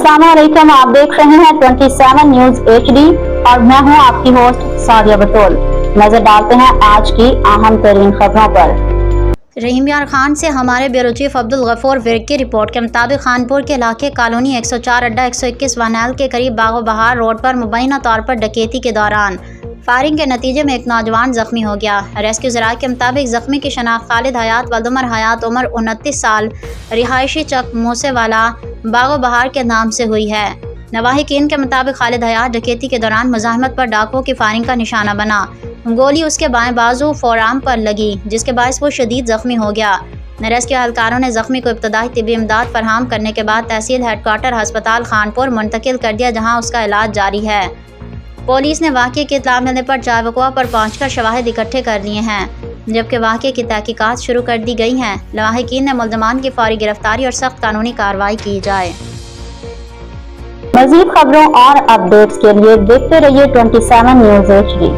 अस्सलाम वालेकुम, आप देख रहे हैं 27 न्यूज HD और मैं हूं आपकी होस्ट सादिया बतौल। नजर डालते हैं आज की अहम तरीन खबरों पर। रहीम यार खान से हमारे ब्यूरो चीफ अब्दुल गफूर विर्क की रिपोर्ट के मुताबिक खानपुर के इलाके कॉलोनी 104 अड्डा 121 वनाल के करीब बागो बहार रोड पर मुबैना तौर पर डकैती के दौरान फायरिंग के नतीजे में एक नौजवान जख्मी हो गया। रेस्क्यू ज़राए के मुताबिक जख्मी की शनाख्त खालिद हयात वल्दुमर हयात उम्र 29 साल रिहायशी चक मूसे वाला बागो बहार के नाम से हुई है। नवाहिकीन के मुताबिक खालिद हयात डकैती के दौरान मुज़ाहमत पर डाकुओं की फायरिंग का निशाना बना। गोली उसके बाएं बाजू फोराम पर लगी जिसके बायस वो शदीद जख्मी हो गया। रेस्क्यू एहलकारों ने जख्मी को इब्तदाई तिब्बी इमदाद फराहम करने के बाद तहसील हेडक्वार्टर अस्पताल खानपुर मुंतकिल कर दिया, जहां उसका इलाज जारी है। पुलिस ने वाक़े की इत्तला मिलने पर चारवकवा पर पहुंचकर शवाहिद इकट्ठे कर लिए हैं, जबकि वाक़े की तहकीकात शुरू कर दी गई हैं। लवाहिकीन ने मुल्ज़मान की फौरी गिरफ्तारी और सख्त कानूनी कार्रवाई की जाए। मज़ीद खबरों और अपडेट्स के लिए देखते रहिए 27 न्यूज HD।